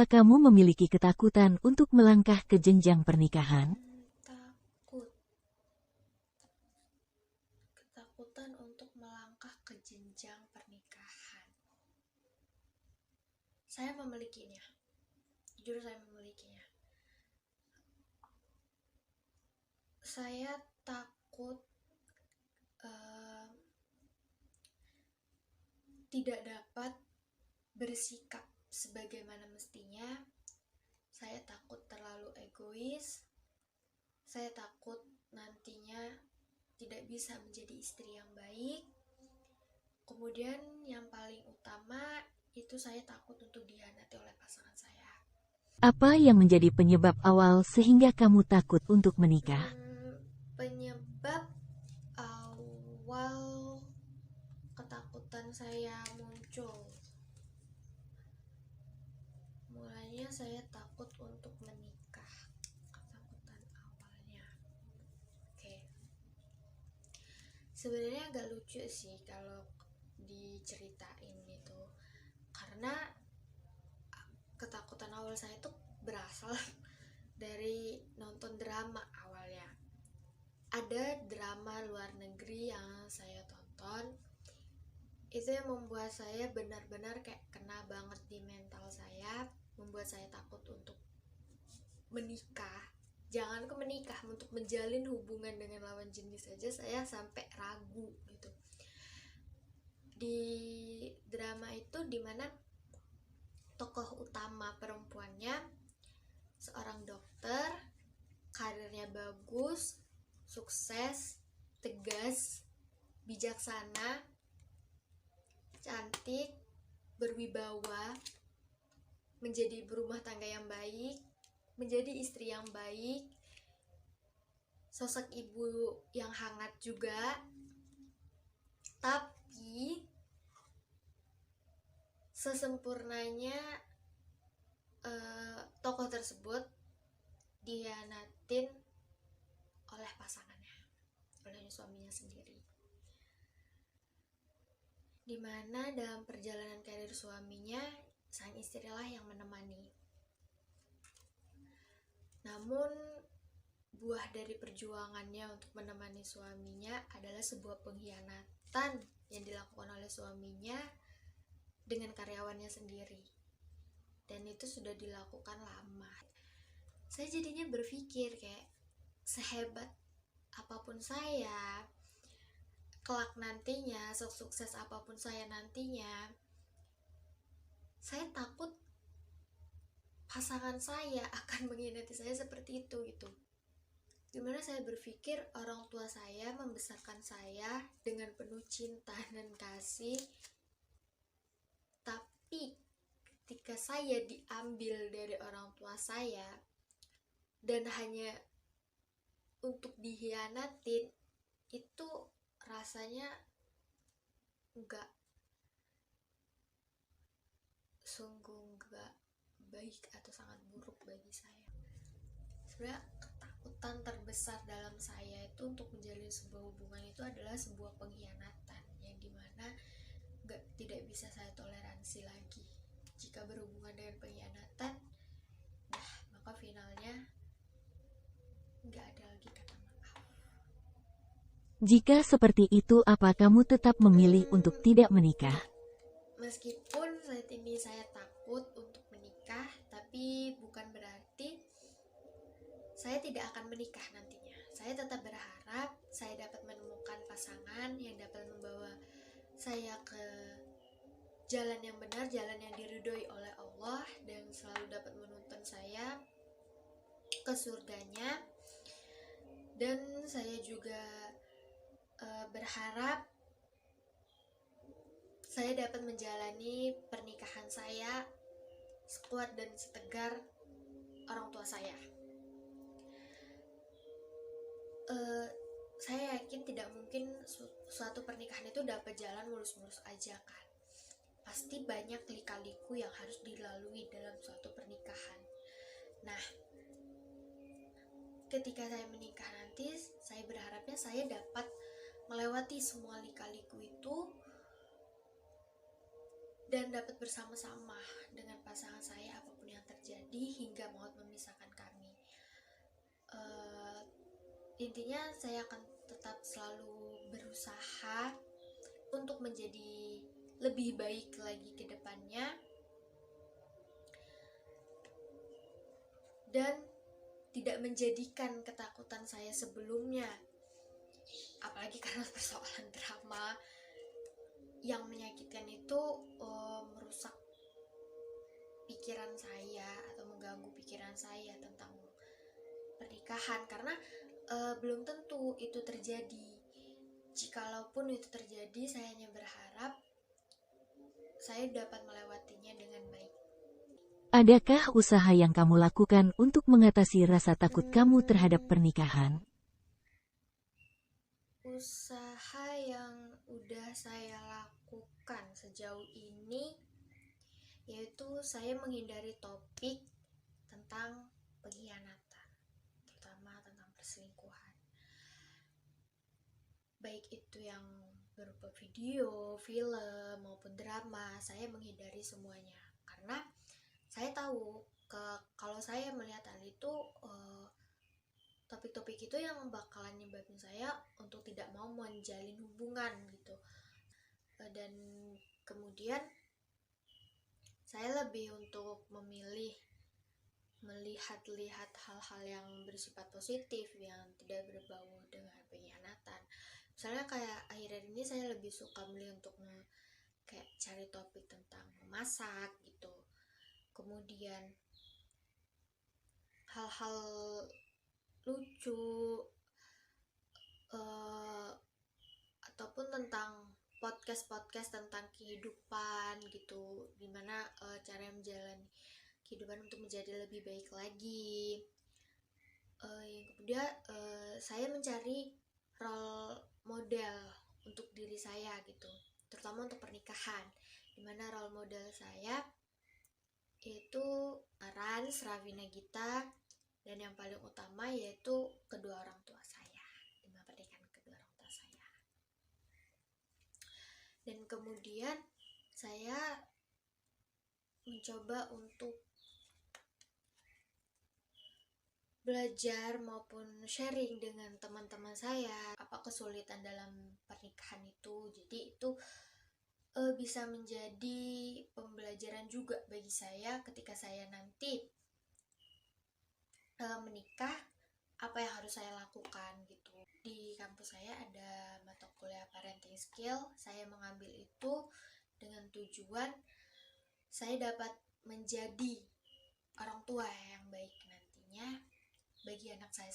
kamu memiliki ketakutan untuk melangkah ke jenjang pernikahan? Takut. Ketakutan untuk melangkah ke jenjang pernikahan. Saya memilikinya. Jujur saya memilikinya. Saya takut tidak dapat bersikap sebagaimana mestinya. Saya takut terlalu egois. Saya takut nantinya tidak bisa menjadi istri yang baik. Kemudian yang paling utama itu saya takut untuk dikhianati oleh pasangan saya. Apa yang menjadi penyebab awal sehingga kamu takut untuk menikah? Penyebab awal ketakutan saya muncul, mulanya saya takut untuk menikah. Ketakutan awalnya, oke. Sebenarnya agak lucu sih kalau diceritain gitu, karena ketakutan awal saya tuh berasal dari nonton drama awalnya. Ada drama luar negeri yang saya tonton, itu yang membuat saya benar-benar kayak kena banget di mental saya, membuat saya takut untuk menikah. Jangan ke menikah, untuk menjalin hubungan dengan lawan jenis saja saya sampai ragu gitu. Di drama itu dimana tokoh utama perempuannya seorang dokter, karirnya bagus, sukses, tegas, bijaksana, cantik, berwibawa, menjadi berumah tangga yang baik, menjadi istri yang baik, sosok ibu yang hangat juga. Tapi sesempurnanya tokoh tersebut dikhianatin oleh pasangannya, oleh suaminya sendiri. Dimana dalam perjalanan karir suaminya, sang istrilah yang menemani. Namun buah dari perjuangannya untuk menemani suaminya adalah sebuah pengkhianatan yang dilakukan oleh suaminya dengan karyawannya sendiri. Dan itu sudah dilakukan lama. Saya jadinya berpikir kayak, sehebat apapun saya, kelak nantinya, sukses apapun saya nantinya, saya takut pasangan saya akan mengkhianati saya seperti itu gitu. Dimana saya berpikir orang tua saya membesarkan saya dengan penuh cinta dan kasih, tapi ketika saya diambil dari orang tua saya dan hanya untuk dikhianatin, itu rasanya sungguh enggak baik atau sangat buruk bagi saya. Sebenarnya ketakutan terbesar dalam saya itu untuk menjalin sebuah hubungan itu adalah sebuah pengkhianatan yang dimana tidak bisa saya toleransi lagi. Jika berhubungan dengan pengkhianatan, maka finalnya nggak ada lagi kata maaf. Jika seperti itu, apa kamu tetap memilih untuk tidak menikah? Meskipun saat ini saya takut untuk menikah, tapi bukan berarti saya tidak akan menikah nantinya. Saya tetap berharap saya dapat menemukan pasangan yang dapat membawa saya ke jalan yang benar, jalan yang diridhoi oleh Allah, dan selalu dapat menuntun saya ke surganya. Dan saya juga berharap saya dapat menjalani pernikahan saya sekuat dan setegar orang tua saya. Saya yakin tidak mungkin suatu pernikahan itu dapat jalan mulus-mulus aja kan. Pasti banyak lika-liku yang harus dilalui dalam suatu pernikahan. Nah, ketika saya menikah nanti, saya berharapnya saya dapat melewati semua lika-liku itu dan dapat bersama-sama dengan pasangan saya apapun yang terjadi hingga maut memisahkan kami. Intinya saya akan tetap selalu berusaha untuk menjadi lebih baik lagi ke depannya, dan tidak menjadikan ketakutan saya sebelumnya, apalagi karena persoalan drama yang menyakitkan itu merusak pikiran saya atau mengganggu pikiran saya tentang pernikahan, karena belum tentu itu terjadi. Jikalaupun itu terjadi, saya hanya berharap saya dapat melewatinya dengan baik. Adakah usaha yang kamu lakukan untuk mengatasi rasa takut kamu terhadap pernikahan? Usaha yang udah saya lakukan sejauh ini yaitu saya menghindari topik tentang pengkhianatan, terutama tentang perselingkuhan. Baik itu yang berupa video, film, maupun drama, saya menghindari semuanya. Karena saya tahu kalau saya melihat hal itu, topik-topik itu yang bakalan nyebabin saya untuk tidak mau menjalin hubungan gitu. Dan kemudian saya lebih untuk memilih melihat hal-hal yang bersifat positif yang tidak berbau dengan pengkhianatan. Misalnya kayak akhir-akhir ini saya lebih suka milih untuk kayak cari topik tentang memasak gitu. Kemudian hal-hal lucu ataupun tentang podcast tentang kehidupan gitu, gimana cara menjalani kehidupan untuk menjadi lebih baik lagi. Yang kemudian saya mencari role model untuk diri saya gitu, terutama untuk pernikahan, dimana role model saya yaitu Rans, Ravina Gita, dan yang paling utama yaitu kedua orang tua saya, dimana pernikahan kedua orang tua saya. Dan kemudian saya mencoba untuk belajar maupun sharing dengan teman-teman saya apa kesulitan dalam pernikahan itu. Jadi itu bisa menjadi pembelajaran juga bagi saya ketika saya nanti menikah, apa yang harus saya lakukan gitu. Di kampus saya ada mata kuliah parenting skill, saya mengambil itu dengan tujuan saya dapat menjadi orang tua yang baik nantinya bagi anak saya